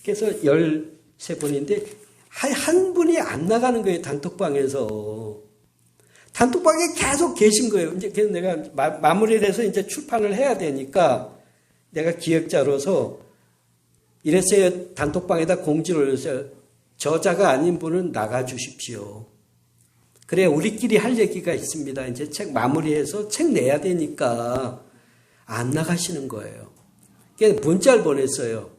Speaker 4: 그래서 13분인데 한 분이 안 나가는 거예요. 단톡방에서. 단톡방에 계속 계신 거예요. 이제 그래서 내가 마무리를 해서 이제 출판을 해야 되니까 내가 기획자로서 이랬어요. 단톡방에다 공지를 올렸어요. 저자가 아닌 분은 나가 주십시오. 그래 우리끼리 할 얘기가 있습니다. 이제 책 마무리해서 책 내야 되니까 안 나가시는 거예요. 그래서 문자를 보냈어요.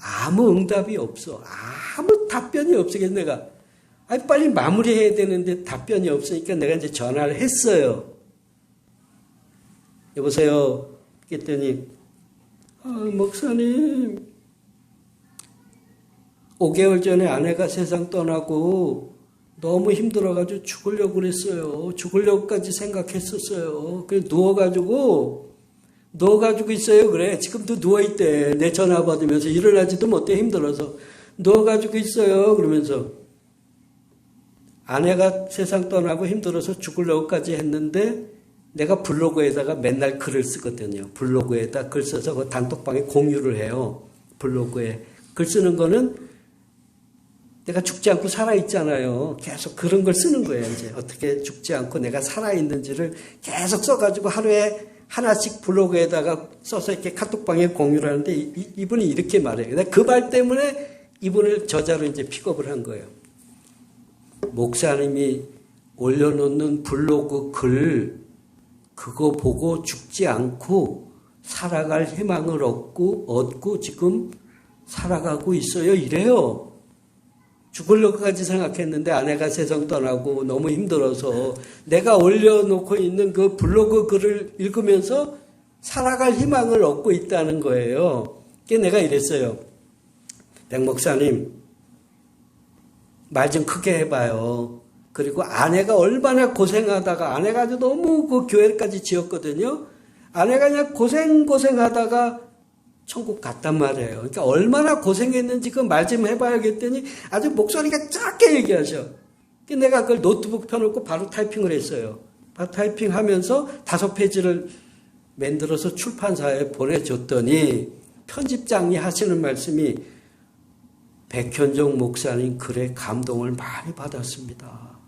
Speaker 4: 아무 응답이 없어. 아무 답변이 없어. 그래서 내가 빨리 마무리해야 되는데 답변이 없으니까 내가 이제 전화를 했어요. 여보세요. 그랬더니 목사님 5개월 전에 아내가 세상 떠나고 너무 힘들어가지고 죽으려고 그랬어요. 죽으려고까지 생각했었어요. 그래서 누워가지고 있어요. 그래. 지금도 누워있대. 내 전화 받으면서 일어나지도 못해 힘들어서. 누워가지고 있어요. 그러면서 아내가 세상 떠나고 힘들어서 죽으려고까지 했는데 내가 블로그에다가 맨날 글을 쓰거든요. 블로그에다 글 써서 그 단톡방에 공유를 해요. 블로그에. 글 쓰는 거는 내가 죽지 않고 살아있잖아요. 계속 그런 걸 쓰는 거예요. 이제 어떻게 죽지 않고 내가 살아있는지를 계속 써가지고 하루에 하나씩 블로그에다가 써서 이렇게 카톡방에 공유를 하는데 이분이 이렇게 말해요. 그 말 때문에 이분을 저자로 이제 픽업을 한 거예요. 목사님이 올려놓는 블로그 글 그거 보고 죽지 않고 살아갈 희망을 얻고 지금 살아가고 있어요. 이래요. 죽으려고까지 생각했는데 아내가 세상 떠나고 너무 힘들어서 내가 올려놓고 있는 그 블로그 글을 읽으면서 살아갈 희망을 얻고 있다는 거예요. 그래서 내가 이랬어요. 백 목사님 말 좀 크게 해봐요. 그리고 아내가 얼마나 고생하다가 아내가 아주 너무 그 교회까지 지었거든요. 아내가 그냥 고생하다가 천국 갔단 말이에요. 그러니까 얼마나 고생했는지 그 말 좀 해봐야겠더니 아주 목소리가 작게 얘기하셔. 내가 그걸 노트북 펴놓고 바로 타이핑을 했어요. 다 타이핑하면서 5페이지를 만들어서 출판사에 보내줬더니 편집장이 하시는 말씀이 백현종 목사님 글에 감동을 많이 받았습니다.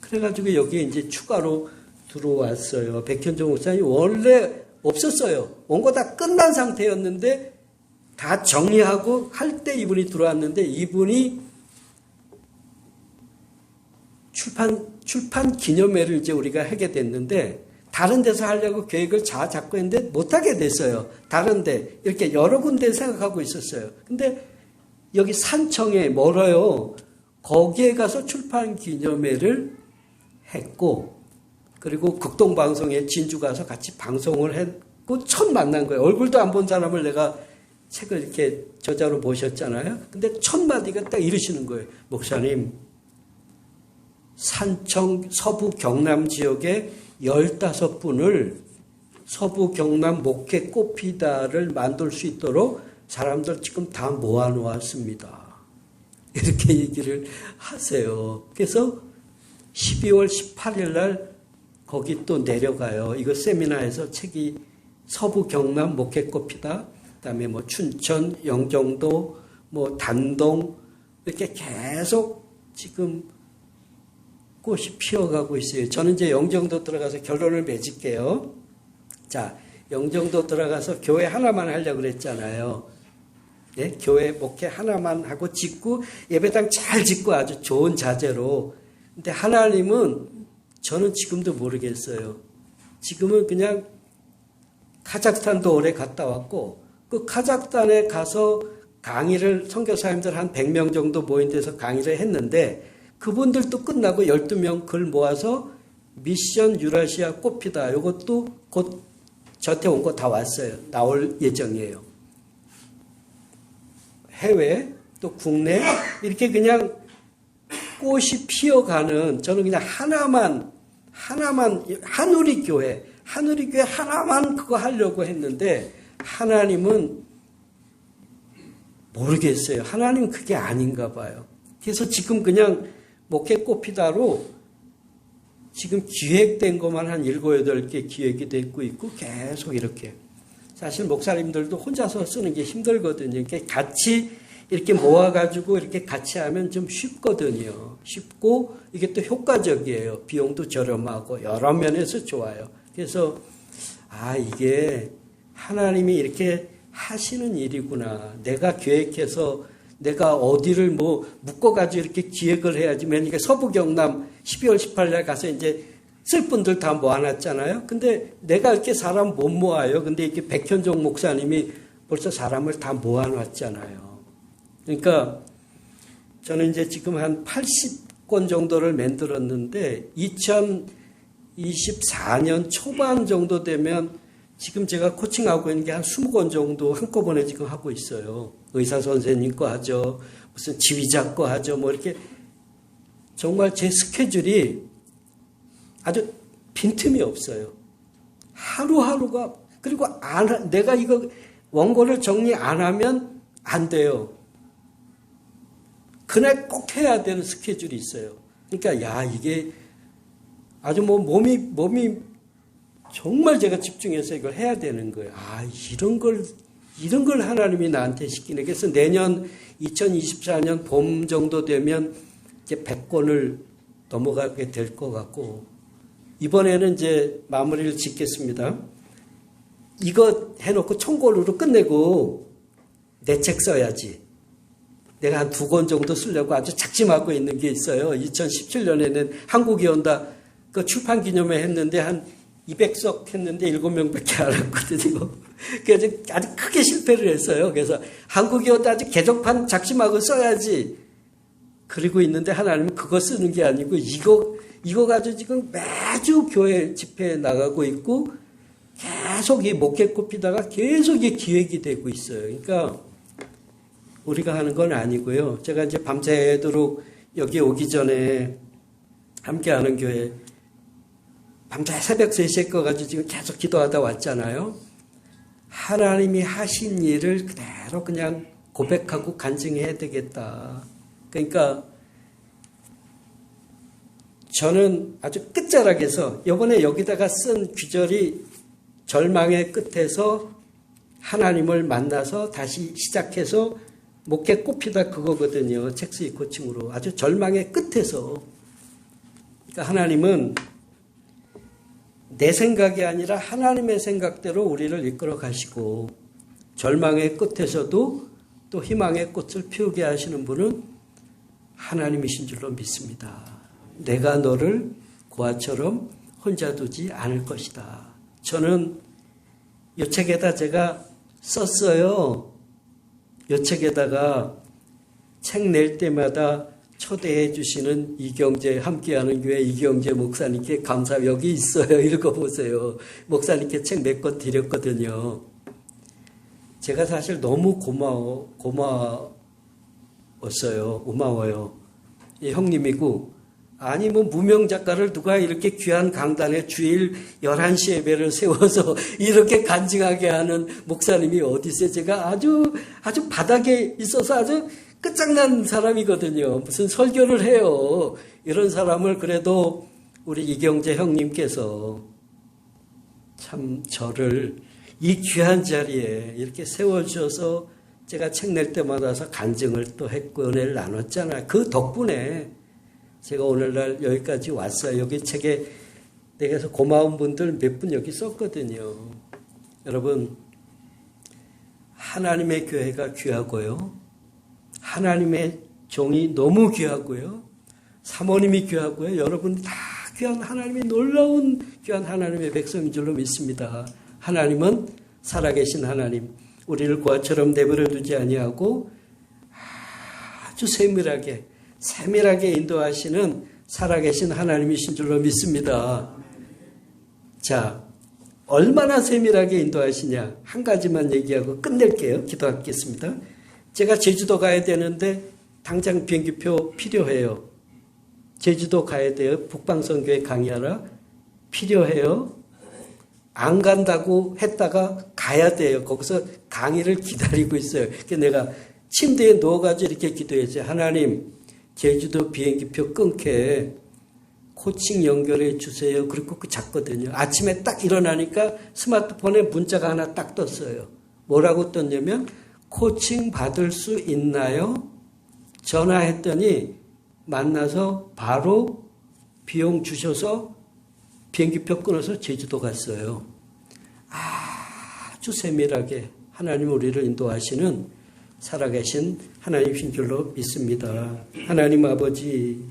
Speaker 4: 그래가지고 여기에 이제 추가로 들어왔어요. 백현종 목사님 원래 없었어요. 원고 다 끝난 상태였는데 다 정리하고 할 때 이분이 들어왔는데 이분이 출판 기념회를 이제 우리가 하게 됐는데 다른 데서 하려고 계획을 잡고 했는데 못하게 됐어요. 다른데 이렇게 여러 군데 생각하고 있었어요. 근데 여기 산청에 멀어요. 거기에 가서 출판 기념회를 했고 그리고 극동방송에 진주 가서 같이 방송을 했고 처음 만난 거예요. 얼굴도 안 본 사람을 내가 책을 이렇게 저자로 모셨잖아요. 근데 첫 마디가 딱 이러시는 거예요. 목사님, 산청 서부 경남 지역에 15분을 서부 경남 목회 꽃피다를 만들 수 있도록 사람들 지금 다 모아놓았습니다. 이렇게 얘기를 하세요. 그래서 12월 18일 날 거기 또 내려가요. 이거 세미나에서 책이 서부 경남 목회 꽃피다, 그다음에 뭐 춘천, 영종도, 뭐 단동 이렇게 계속 지금 꽃이 피어가고 있어요. 저는 이제 영종도 들어가서 결론을 맺을게요. 자, 영종도 들어가서 교회 하나만 하려고 그랬잖아요. 예? 교회 목회 하나만 하고 짓고 예배당 잘 짓고 아주 좋은 자재로. 근데 하나님은 저는 지금도 모르겠어요. 지금은 그냥 카자흐스탄도 오래 갔다 왔고 그 카자흐스탄에 가서 강의를 선교사님들 한 100명 정도 모인 데서 강의를 했는데 그분들도 끝나고 12명 글 모아서 미션 유라시아 꽃피다. 이것도 곧 저한테 온 거 다 왔어요. 나올 예정이에요. 해외 또 국내 이렇게 그냥 꽃이 피어가는 저는 그냥 하나만 한우리 교회 하나만 그거 하려고 했는데 하나님은 모르겠어요. 하나님은 그게 아닌가 봐요. 그래서 지금 그냥 목회 꽃피다로 지금 기획된 것만 한 7, 8개 기획이 되고 있고 계속 이렇게. 사실 목사님들도 혼자서 쓰는 게 힘들거든요. 이렇게 같이 이렇게 모아가지고 이렇게 같이 하면 좀 쉽거든요. 쉽고 이게 또 효과적이에요. 비용도 저렴하고 여러 면에서 좋아요. 그래서 이게 하나님이 이렇게 하시는 일이구나. 내가 계획해서 내가 어디를 뭐 묶어가지고 이렇게 기획을 해야지. 그러니까 서부 경남 12월 18일 가서 이제 쓸 분들 다 모아놨잖아요. 근데 내가 이렇게 사람 못 모아요. 근데 이렇게 백현종 목사님이 벌써 사람을 다 모아놨잖아요. 그러니까 저는 이제 지금 한 80권 정도를 만들었는데 2024년 초반 정도 되면 지금 제가 코칭하고 있는 게 한 20권 정도 한꺼번에 지금 하고 있어요. 의사 선생님 거 하죠. 무슨 지휘자 거 하죠. 뭐 이렇게 정말 제 스케줄이 아주 빈틈이 없어요. 하루하루가 그리고 내가 이거 원고를 정리 안 하면 안 돼요. 그날 꼭 해야 되는 스케줄이 있어요. 그러니까 이게 아주 뭐 몸이 정말 제가 집중해서 이걸 해야 되는 거예요. 이런 걸 하나님이 나한테 시키네. 그래서 내년 2024년 봄 정도 되면 이제 100권을 넘어가게 될 것 같고, 이번에는 이제 마무리를 짓겠습니다. 이거 해놓고 총괄으로 끝내고 내 책 써야지. 내가 한 2권 정도 쓰려고 아주 작심하고 있는 게 있어요. 2017년에는 한국이 온다. 그 출판 기념회 했는데 한 200석 했는데 7명밖에 안 왔거든요. 그래서 아주 크게 실패를 했어요. 그래서 한국이 온다 아주 개정판 작심하고 써야지. 그러고 있는데 하나님은 그거 쓰는 게 아니고 이거 가지고 지금 매주 교회 집회에 나가고 있고 계속 이 목회 꽃피다가 계속 이 기획이 되고 있어요. 그러니까 우리가 하는 건 아니고요. 제가 이제 밤새도록 여기 오기 전에 함께하는 교회 밤새 새벽 3시에 꺼가지고 지금 계속 기도하다 왔잖아요. 하나님이 하신 일을 그대로 그냥 고백하고 간증해야 되겠다. 그러니까 저는 아주 끝자락에서 이번에 여기다가 쓴 귀절이 절망의 끝에서 하나님을 만나서 다시 시작해서 목회 꽃피다 그거거든요. 첵스이 코칭으로. 아주 절망의 끝에서. 그러니까 하나님은 내 생각이 아니라 하나님의 생각대로 우리를 이끌어 가시고 절망의 끝에서도 또 희망의 꽃을 피우게 하시는 분은 하나님이신 줄로 믿습니다. 내가 너를 고아처럼 혼자 두지 않을 것이다. 저는 이 책에다 제가 썼어요. 이 책에다가 책 낼 때마다 초대해 주시는 이경재 함께하는 교회 이경재 목사님께 감사 여기 있어요. 읽어보세요. 목사님께 책 몇 권 드렸거든요. 제가 사실 너무 고마워요. 이 형님이고 아니 뭐 무명 작가를 누가 이렇게 귀한 강단에 주일 11시 예배를 세워서 이렇게 간증하게 하는 목사님이 어디 있어요. 제가 아주 바닥에 있어서 아주 끝장난 사람이거든요. 무슨 설교를 해요. 이런 사람을 그래도 우리 이경재 형님께서 참 저를 이 귀한 자리에 이렇게 세워주셔서 제가 책 낼 때마다 와서 간증을 또 했고 은혜를 나눴잖아요. 그 덕분에 제가 오늘날 여기까지 왔어요. 여기 책에 내게서 고마운 분들 몇 분 여기 썼거든요. 여러분, 하나님의 교회가 귀하고요. 하나님의 종이 너무 귀하고요. 사모님이 귀하고요. 여러분 다 귀한 하나님의 놀라운 귀한 하나님의 백성인 줄로 믿습니다. 하나님은 살아계신 하나님, 우리를 고아처럼 내버려 두지 아니하고 아주 세밀하게 인도하시는 살아계신 하나님이신 줄로 믿습니다. 자, 얼마나 세밀하게 인도하시냐 한 가지만 얘기하고 끝낼게요. 기도하겠습니다. 제가 제주도 가야 되는데 당장 비행기표 필요해요. 제주도 가야 돼요. 북방선교회 강의하러 필요해요. 안 간다고 했다가 가야 돼요. 거기서 강의를 기다리고 있어요. 그래서 내가 침대에 누워가지고 이렇게 기도했어요. 하나님, 제주도 비행기표 끊게 코칭 연결해 주세요. 그리고 그 잤거든요. 아침에 딱 일어나니까 스마트폰에 문자가 하나 딱 떴어요. 뭐라고 떴냐면 코칭 받을 수 있나요? 전화했더니 만나서 바로 비용 주셔서 비행기표 끊어서 제주도 갔어요. 아주 세밀하게 하나님 우리를 인도하시는 살아계신 하나님이신 줄로 믿습니다. 하나님 아버지,